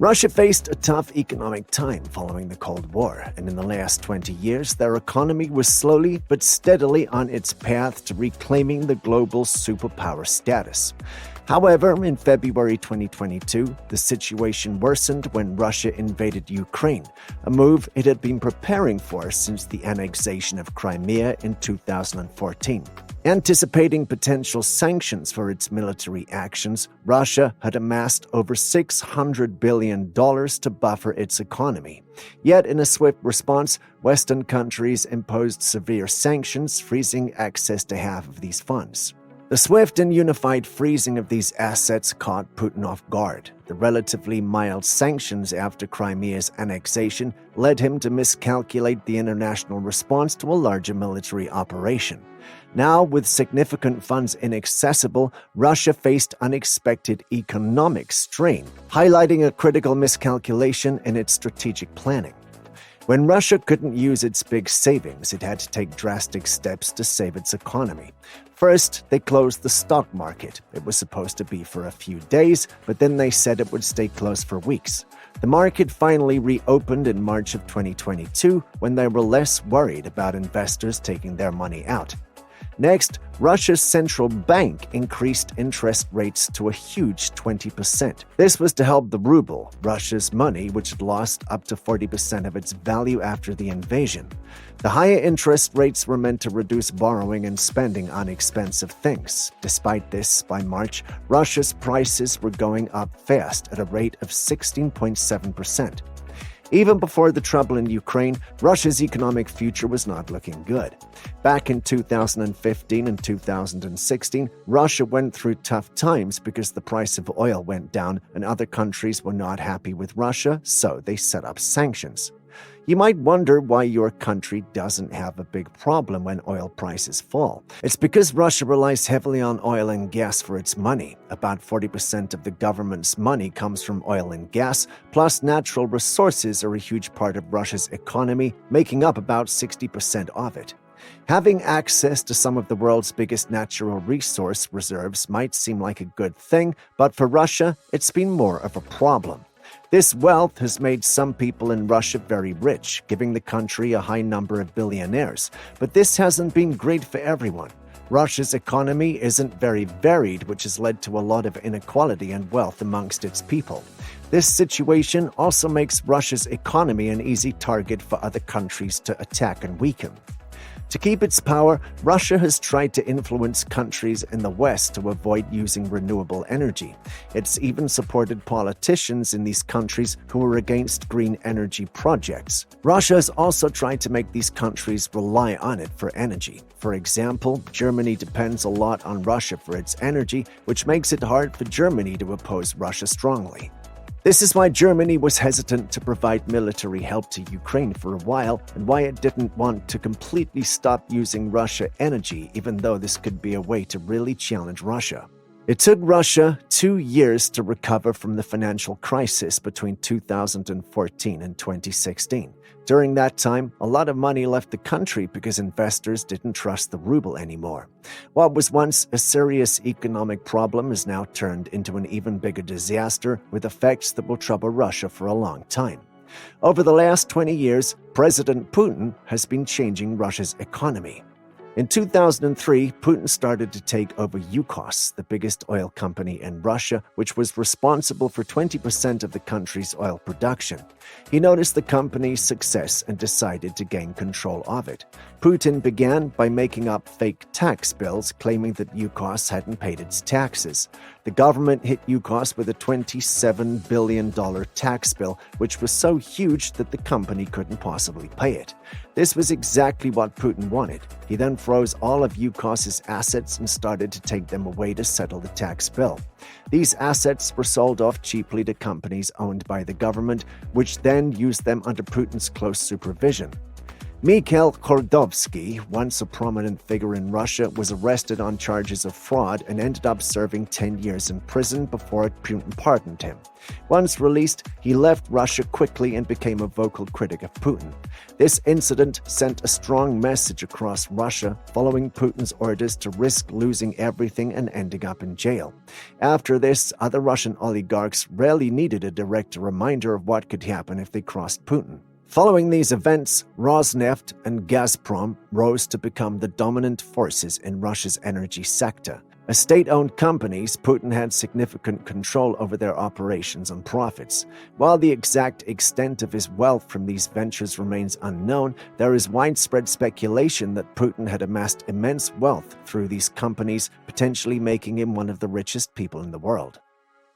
Russia faced a tough economic time following the Cold War, and in the last 20 years, their economy was slowly but steadily on its path to reclaiming the global superpower status. However, in February 2022, the situation worsened when Russia invaded Ukraine, a move it had been preparing for since the annexation of Crimea in 2014. Anticipating potential sanctions for its military actions, Russia had amassed over $600 billion to buffer its economy. Yet, in a swift response, Western countries imposed severe sanctions, freezing access to half of these funds. The swift and unified freezing of these assets caught Putin off guard. The relatively mild sanctions after Crimea's annexation led him to miscalculate the international response to a larger military operation. Now, with significant funds inaccessible, Russia faced unexpected economic strain, highlighting a critical miscalculation in its strategic planning. When Russia couldn't use its big savings, it had to take drastic steps to save its economy. First, they closed the stock market. It was supposed to be for a few days, but then they said it would stay closed for weeks. The market finally reopened in March of 2022 when they were less worried about investors taking their money out. Next, Russia's central bank increased interest rates to a huge 20%. This was to help the ruble, Russia's money, which had lost up to 40% of its value after the invasion. The higher interest rates were meant to reduce borrowing and spending on expensive things. Despite this, by March, Russia's prices were going up fast at a rate of 16.7%. Even before the trouble in Ukraine, Russia's economic future was not looking good. Back in 2015 and 2016, Russia went through tough times because the price of oil went down and other countries were not happy with Russia, so they set up sanctions. You might wonder why your country doesn't have a big problem when oil prices fall. It's because Russia relies heavily on oil and gas for its money. About 40% of the government's money comes from oil and gas, plus natural resources are a huge part of Russia's economy, making up about 60% of it. Having access to some of the world's biggest natural resource reserves might seem like a good thing, but for Russia, it's been more of a problem. This wealth has made some people in Russia very rich, giving the country a high number of billionaires. But this hasn't been great for everyone. Russia's economy isn't very varied, which has led to a lot of inequality and wealth amongst its people. This situation also makes Russia's economy an easy target for other countries to attack and weaken. To keep its power, Russia has tried to influence countries in the West to avoid using renewable energy. It's even supported politicians in these countries who are against green energy projects. Russia has also tried to make these countries rely on it for energy. For example, Germany depends a lot on Russia for its energy, which makes it hard for Germany to oppose Russia strongly. This is why Germany was hesitant to provide military help to Ukraine for a while, and why it didn't want to completely stop using Russian energy, even though this could be a way to really challenge Russia. It took Russia 2 years to recover from the financial crisis between 2014 and 2016. During that time, a lot of money left the country because investors didn't trust the ruble anymore. What was once a serious economic problem has now turned into an even bigger disaster with effects that will trouble Russia for a long time. Over the last 20 years, President Putin has been changing Russia's economy. In 2003, Putin started to take over Yukos, the biggest oil company in Russia, which was responsible for 20% of the country's oil production. He noticed the company's success and decided to gain control of it. Putin began by making up fake tax bills claiming that Yukos hadn't paid its taxes. The government hit Yukos with a $27 billion tax bill, which was so huge that the company couldn't possibly pay it. This was exactly what Putin wanted. He then froze all of Yukos's assets and started to take them away to settle the tax bill. These assets were sold off cheaply to companies owned by the government, which then used them under Putin's close supervision. Mikhail Khodorkovsky, once a prominent figure in Russia, was arrested on charges of fraud and ended up serving 10 years in prison before Putin pardoned him. Once released, he left Russia quickly and became a vocal critic of Putin. This incident sent a strong message across Russia, following Putin's orders to risk losing everything and ending up in jail. After this, other Russian oligarchs rarely needed a direct reminder of what could happen if they crossed Putin. Following these events, Rosneft and Gazprom rose to become the dominant forces in Russia's energy sector. As state-owned companies, Putin had significant control over their operations and profits. While the exact extent of his wealth from these ventures remains unknown, there is widespread speculation that Putin had amassed immense wealth through these companies, potentially making him one of the richest people in the world.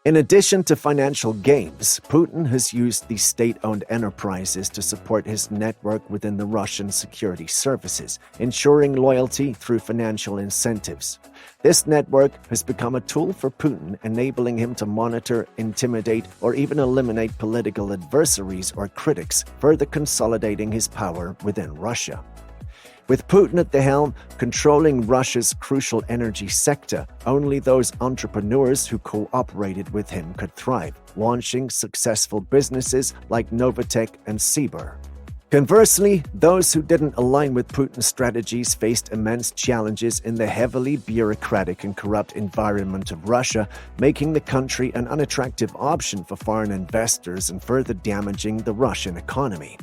In addition to financial gains, Putin has used these state-owned enterprises to support his network within the Russian security services, ensuring loyalty through financial incentives. This network has become a tool for Putin, enabling him to monitor, intimidate, or even eliminate political adversaries or critics, further consolidating his power within Russia. With Putin at the helm, controlling Russia's crucial energy sector, only those entrepreneurs who cooperated with him could thrive, launching successful businesses like Novatek and Sibur. Conversely, those who didn't align with Putin's strategies faced immense challenges in the heavily bureaucratic and corrupt environment of Russia, making the country an unattractive option for foreign investors and further damaging the Russian economy.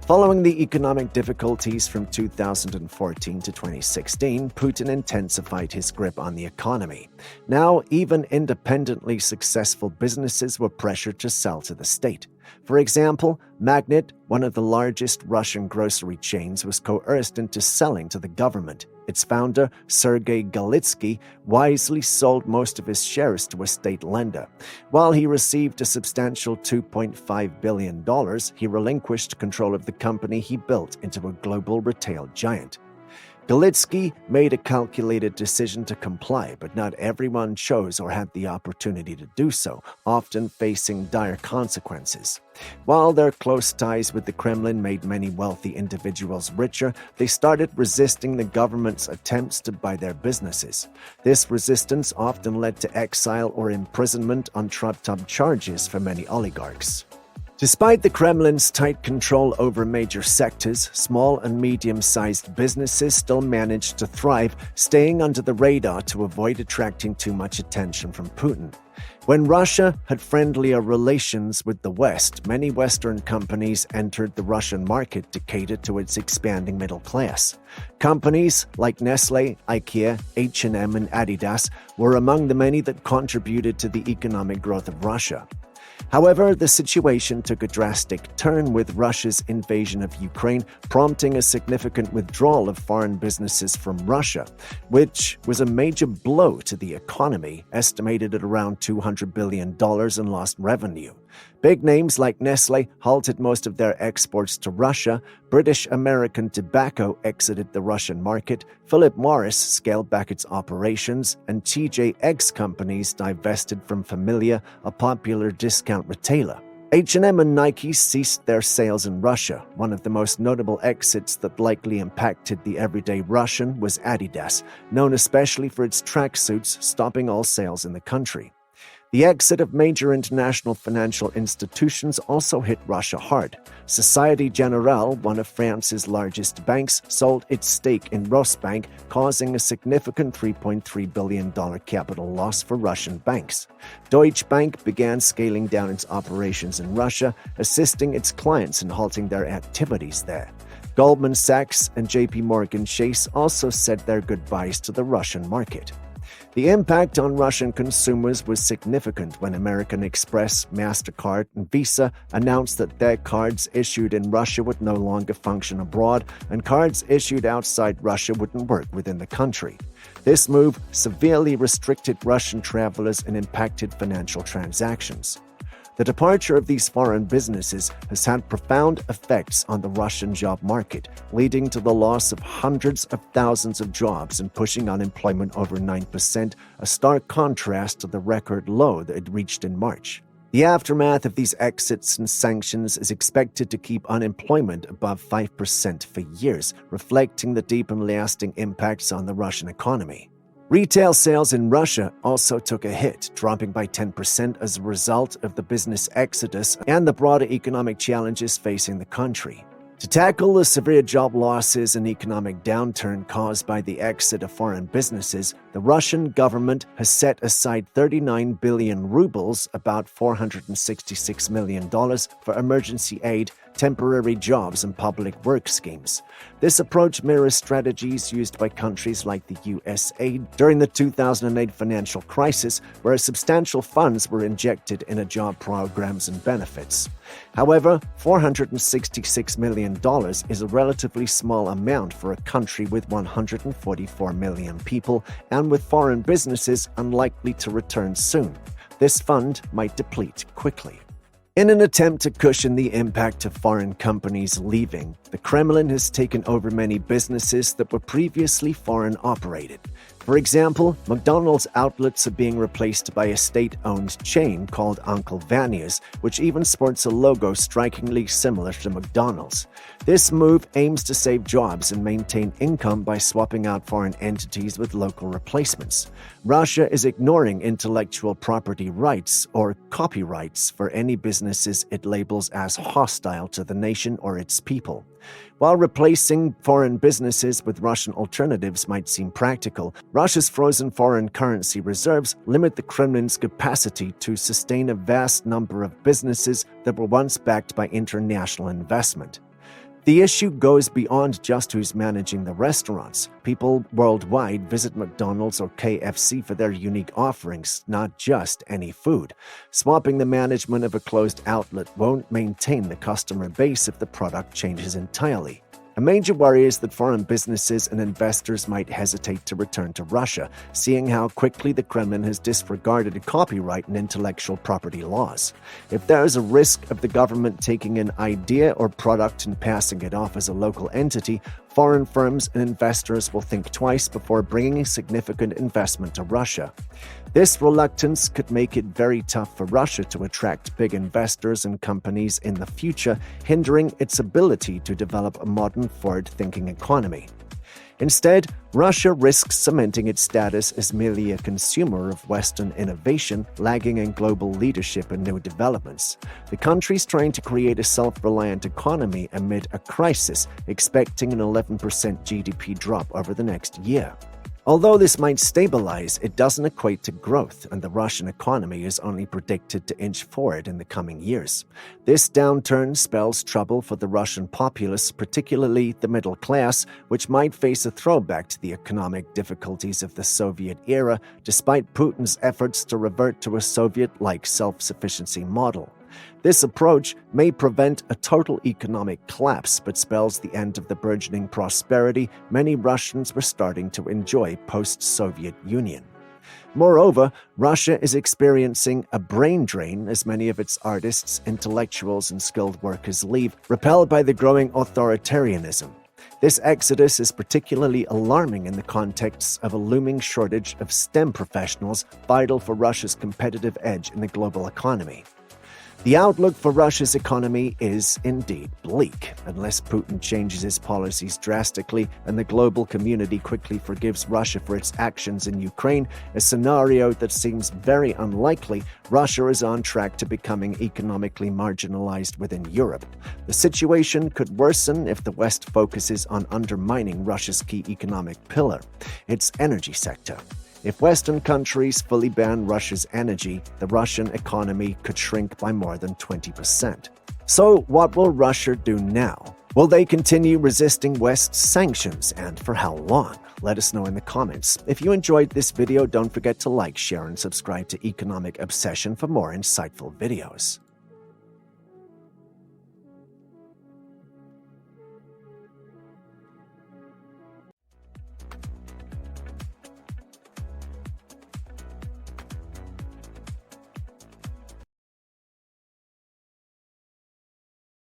Following the economic difficulties from 2014 to 2016, Putin intensified his grip on the economy. Now, even independently successful businesses were pressured to sell to the state. For example, Magnit, one of the largest Russian grocery chains, was coerced into selling to the government. Its founder, Sergei Galitsky, wisely sold most of his shares to a state lender. While he received a substantial $2.5 billion, he relinquished control of the company he built into a global retail giant. Galitsky made a calculated decision to comply, but not everyone chose or had the opportunity to do so, often facing dire consequences. While their close ties with the Kremlin made many wealthy individuals richer, they started resisting the government's attempts to buy their businesses. This resistance often led to exile or imprisonment on trumped-up charges for many oligarchs. Despite the Kremlin's tight control over major sectors, small and medium-sized businesses still managed to thrive, staying under the radar to avoid attracting too much attention from Putin. When Russia had friendlier relations with the West, many Western companies entered the Russian market to cater to its expanding middle class. Companies like Nestle, IKEA, H&M, and Adidas were among the many that contributed to the economic growth of Russia. However, the situation took a drastic turn with Russia's invasion of Ukraine, prompting a significant withdrawal of foreign businesses from Russia, which was a major blow to the economy, estimated at around $200 billion in lost revenue. Big names like Nestle halted most of their exports to Russia, British American Tobacco exited the Russian market, Philip Morris scaled back its operations, and TJX companies divested from Familia, a popular discount retailer. H&M and Nike ceased their sales in Russia. One of the most notable exits that likely impacted the everyday Russian was Adidas, known especially for its tracksuits, stopping all sales in the country. The exit of major international financial institutions also hit Russia hard. Société Générale, one of France's largest banks, sold its stake in Rosbank, causing a significant $3.3 billion capital loss for Russian banks. Deutsche Bank began scaling down its operations in Russia, assisting its clients in halting their activities there. Goldman Sachs and JP Morgan Chase also said their goodbyes to the Russian market. The impact on Russian consumers was significant when American Express, MasterCard, and Visa announced that their cards issued in Russia would no longer function abroad, and cards issued outside Russia wouldn't work within the country. This move severely restricted Russian travelers and impacted financial transactions. The departure of these foreign businesses has had profound effects on the Russian job market, leading to the loss of hundreds of thousands of jobs and pushing unemployment over 9%, a stark contrast to the record low that it reached in March. The aftermath of these exits and sanctions is expected to keep unemployment above 5% for years, reflecting the deep and lasting impacts on the Russian economy. Retail sales in Russia also took a hit, dropping by 10% as a result of the business exodus and the broader economic challenges facing the country. To tackle the severe job losses and economic downturn caused by the exit of foreign businesses, the Russian government has set aside 39 billion rubles, about $466 million, for emergency aid, temporary jobs, and public work schemes. This approach mirrors strategies used by countries like the USA during the 2008 financial crisis, where substantial funds were injected into job programs and benefits. However, $466 million is a relatively small amount for a country with 144 million people and with foreign businesses unlikely to return soon. This fund might deplete quickly. In an attempt to cushion the impact of foreign companies leaving, the Kremlin has taken over many businesses that were previously foreign-operated. For example, McDonald's outlets are being replaced by a state-owned chain called Uncle Vanya's, which even sports a logo strikingly similar to McDonald's. This move aims to save jobs and maintain income by swapping out foreign entities with local replacements. Russia is ignoring intellectual property rights, or copyrights, for any businesses it labels as hostile to the nation or its people. While replacing foreign businesses with Russian alternatives might seem practical, Russia's frozen foreign currency reserves limit the Kremlin's capacity to sustain a vast number of businesses that were once backed by international investment. The issue goes beyond just who's managing the restaurants. People worldwide visit McDonald's or KFC for their unique offerings, not just any food. Swapping the management of a closed outlet won't maintain the customer base if the product changes entirely. A major worry is that foreign businesses and investors might hesitate to return to Russia, seeing how quickly the Kremlin has disregarded copyright and intellectual property laws. If there is a risk of the government taking an idea or product and passing it off as a local entity, foreign firms and investors will think twice before bringing significant investment to Russia. This reluctance could make it very tough for Russia to attract big investors and companies in the future, hindering its ability to develop a modern, forward-thinking economy. Instead, Russia risks cementing its status as merely a consumer of Western innovation, lagging in global leadership and new developments. The country's trying to create a self-reliant economy amid a crisis, expecting an 11% GDP drop over the next year. Although this might stabilize, it doesn't equate to growth, and the Russian economy is only predicted to inch forward in the coming years. This downturn spells trouble for the Russian populace, particularly the middle class, which might face a throwback to the economic difficulties of the Soviet era, despite Putin's efforts to revert to a Soviet-like self-sufficiency model. This approach may prevent a total economic collapse, but spells the end of the burgeoning prosperity many Russians were starting to enjoy post-Soviet Union. Moreover, Russia is experiencing a brain drain as many of its artists, intellectuals, and skilled workers leave, repelled by the growing authoritarianism. This exodus is particularly alarming in the context of a looming shortage of STEM professionals vital for Russia's competitive edge in the global economy. The outlook for Russia's economy is indeed bleak, unless Putin changes his policies drastically and the global community quickly forgives Russia for its actions in Ukraine, a scenario that seems very unlikely. Russia is on track to becoming economically marginalized within Europe. The situation could worsen if the West focuses on undermining Russia's key economic pillar, its energy sector. If Western countries fully ban Russia's energy, the Russian economy could shrink by more than 20%. So, what will Russia do now? Will they continue resisting West's sanctions, and for how long? Let us know in the comments. If you enjoyed this video, don't forget to like, share, and subscribe to Economic Obsession for more insightful videos.